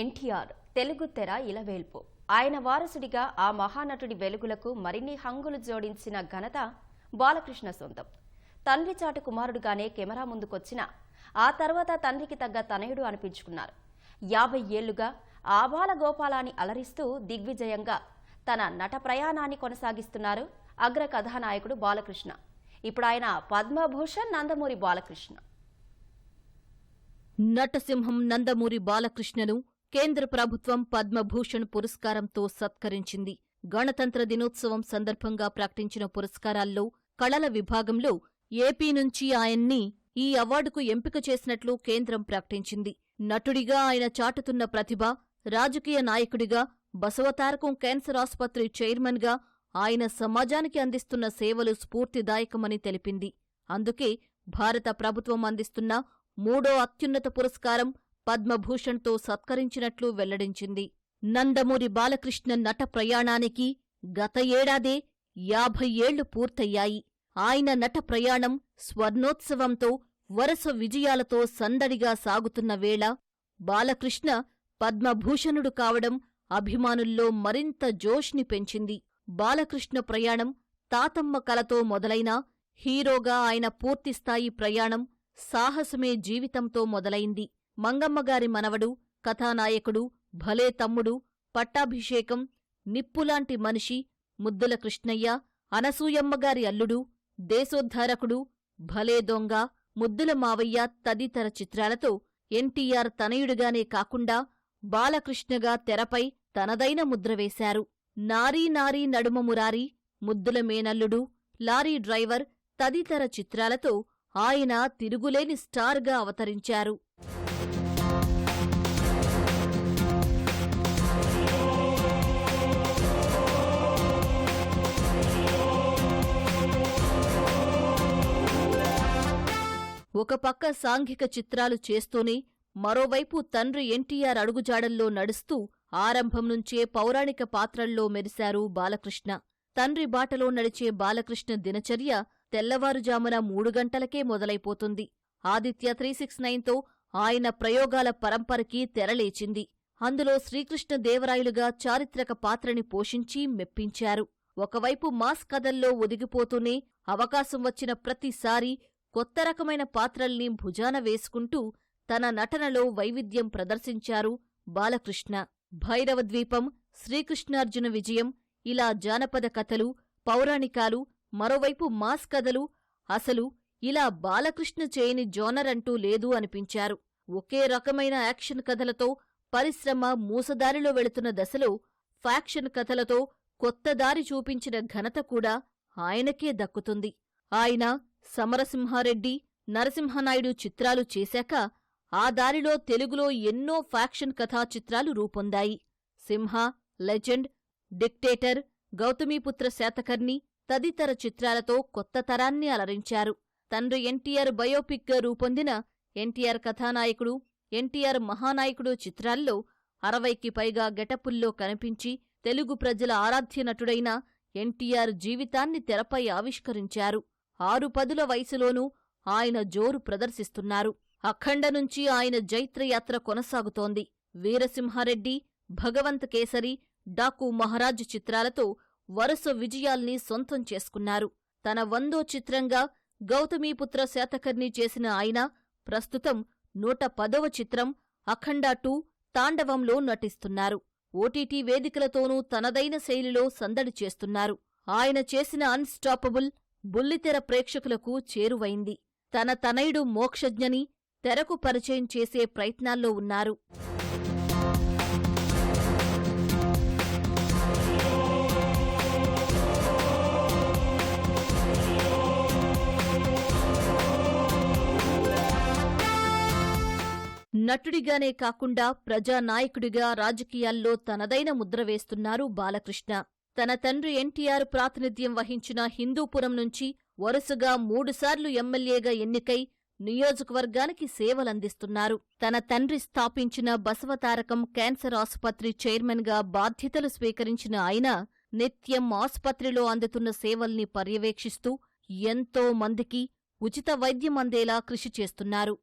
ఎన్టీఆర్ తెలుగు తెర ఇలవేల్పు. ఆయన వారసుడిగా ఆ మహానటుడి వెలుగులకు మరిన్ని హంగులు జోడించిన ఘనత బాలకృష్ణ సొంతం. తండ్రి చాటు కుమారుడుగానే కెమెరా ముందుకొచ్చిన ఆ తర్వాత తండ్రికి తగ్గ తనయుడు అనిపించుకున్నారు. 50 ఏళ్లుగా ఆబాల గోపాలాన్ని అలరిస్తూ దిగ్విజయంగా తన నట ప్రయాణాన్ని కొనసాగిస్తున్నారు అగ్ర కథానాయకుడు బాలకృష్ణ. ఇప్పుడు ఆయన పద్మభూషణ్ నందమూరి బాలకృష్ణ. నటసింహం నందమూరి బాలకృష్ణను కేంద్ర ప్రభుత్వం పద్మభూషణ్ పురస్కారంతో సత్కరించింది. గణతంత్ర దినోత్సవం సందర్భంగా ప్రకటించిన పురస్కారాల్లో కళల విభాగంలో ఏపీ నుంచి ఆయన్ని ఈ అవార్డుకు ఎంపిక చేసినట్లు కేంద్రం ప్రకటించింది. నటుడిగా ఆయన చాటుతున్న ప్రతిభ, రాజకీయ నాయకుడిగా, బసవతారకం క్యాన్సర్ ఆసుపత్రి చైర్మన్గా ఆయన సమాజానికి అందిస్తున్న సేవలు స్ఫూర్తిదాయకమని తెలిపింది. అందుకే భారత ప్రభుత్వం అందిస్తున్న 3వ అత్యున్నత పురస్కారం పద్మభూషణ్తో సత్కరించినట్లు వెల్లడించింది. నందమూరి బాలకృష్ణ నట ప్రయాణానికి గత ఏడాదే 50 ఏళ్లు పూర్తయ్యాయి. ఆయన నట ప్రయాణం స్వర్ణోత్సవంతో వరుస విజయాలతో సందడిగా సాగుతున్న వేళ బాలకృష్ణ పద్మభూషణుడు కావడం అభిమానుల్లో మరింత జోష్ని పెంచింది. బాలకృష్ణ ప్రయాణం తాతమ్మ కలతో మొదలైనా హీరోగా ఆయన పూర్తిస్థాయి ప్రయాణం సాహసమే జీవితంతో మొదలైంది. మంగమ్మగారి మనవడు, కథానాయకుడు, భలే తమ్ముడు, పట్టాభిషేకం, నిప్పులాంటి మనిషి, ముద్దుల కృష్ణయ్య, అనసూయమ్మగారి అల్లుడు, దేశోద్ధారకుడు, భలే దొంగ, ముద్దుల మావయ్య తదితర చిత్రాలతో ఎన్టీఆర్ తనయుడిగానే కాకుండా బాలకృష్ణగా తెరపై తనదైన ముద్ర వేశారు. నారీ నారీ నడుమ మురారి, ముద్దుల మేనల్లుడు, లారీ డ్రైవర్ తదితర చిత్రాలతో ఆయన తిరుగులేని స్టార్గా అవతరించారు. ఒక పక్క సాంఘిక చిత్రాలు చేస్తూనే మరోవైపు తండ్రి ఎన్టీఆర్ అడుగుజాడల్లో నడుస్తూ ఆరంభం నుంచే పౌరాణిక పాత్రల్లో మెరిశారు బాలకృష్ణ. తండ్రి బాటలో నడిచే బాలకృష్ణ దినచర్య తెల్లవారుజామున 3 గంటలకే మొదలైపోతుంది. ఆదిత్య 369తో ఆయన ప్రయోగాల పరంపరకి తెరలేచింది. అందులో శ్రీకృష్ణదేవరాయలుగా చారిత్రక పాత్రని పోషించి మెప్పించారు. ఒకవైపు మాస్ కథల్లో ఒదిగిపోతూనే అవకాశం వచ్చిన ప్రతిసారీ కొత్త రకమైన పాత్రల్ని భుజాన వేసుకుంటూ తన నటనలో వైవిధ్యం ప్రదర్శించారు బాలకృష్ణ. భైరవద్వీపం, శ్రీకృష్ణార్జున విజయం, ఇలా జానపద కథలు, పౌరాణికాలు, మరోవైపు మాస్ కథలు, అసలు ఇలా బాలకృష్ణ చేయని జోనర్ అంటూ లేదు అనిపించారు. ఒకే రకమైన యాక్షన్ కథలతో పరిశ్రమ మూసదారిలో వెళుతున్న దశలో ఫ్యాక్షన్ కథలతో కొత్త దారి చూపించిన ఘనత కూడా ఆయనకే దక్కుతుంది. ఆయన సమరసింహారెడ్డి, నరసింహనాయుడు చిత్రాలు చేశాక ఆ దారిలో తెలుగులో ఎన్నో ఫ్యాక్షన్ కథా చిత్రాలు రూపొందాయి. సింహ, లెజెండ్, డిక్టేటర్, గౌతమీపుత్ర శాతకర్ణి తదితర చిత్రాలతో కొత్త తరాన్ని అలరించారు. తండ్రి ఎన్టీఆర్ బయోపిక్గా రూపొందిన ఎన్టీఆర్ కథానాయకుడు, ఎన్టీఆర్ మహానాయకుడు చిత్రాల్లో 60కి పైగా గెటపుల్లో కనిపించి తెలుగు ప్రజల ఆరాధ్య నటుడైన ఎన్టీఆర్ జీవితాన్ని తెరపై ఆవిష్కరించారు. 6 పదుల వయసులోనూ ఆయన జోరు ప్రదర్శిస్తున్నారు. అఖండ నుంచి ఆయన జైత్రయాత్ర కొనసాగుతోంది. వీరసింహారెడ్డి, భగవంత్ కేసరి, డాకు మహారాజ్ చిత్రాలతో వరుస విజయాల్ని సొంతం చేసుకున్నారు. తన 100వ చిత్రంగా గౌతమీపుత్ర శాతకర్ణి చేసిన ఆయన ప్రస్తుతం 110వ చిత్రం అఖండ 2 తాండవంలో నటిస్తున్నారు. ఓటీటీ వేదికలతోనూ తనదైన శైలిలో సందడి చేస్తున్నారు. ఆయన చేసిన అన్స్టాపబుల్ బుల్లితెర ప్రేక్షకులకు చేరువైంది. తన తనయుడు మోక్షజ్ఞని తెరకు పరిచయం చేసే ప్రయత్నాల్లో ఉన్నారు. నటుడిగానే కాకుండా ప్రజానాయకుడిగా రాజకీయాల్లో తనదైన ముద్ర వేస్తున్నారు బాలకృష్ణ. తన తండ్రి ఎన్టీఆర్ ప్రాతినిధ్యం వహించిన హిందూపురం నుంచి వరుసగా 3 సార్లు ఎమ్మెల్యేగా ఎన్నికై నియోజకవర్గానికి సేవలందిస్తున్నారు. తన తండ్రి స్థాపించిన బసవతారకం క్యాన్సర్ ఆసుపత్రి చైర్మన్గా బాధ్యతలు స్వీకరించిన ఆయన నిత్యం ఆసుపత్రిలో అందుతున్న సేవల్ని పర్యవేక్షిస్తూ ఎంతో మందికి ఉచిత వైద్యం అందేలా కృషి చేస్తున్నారు.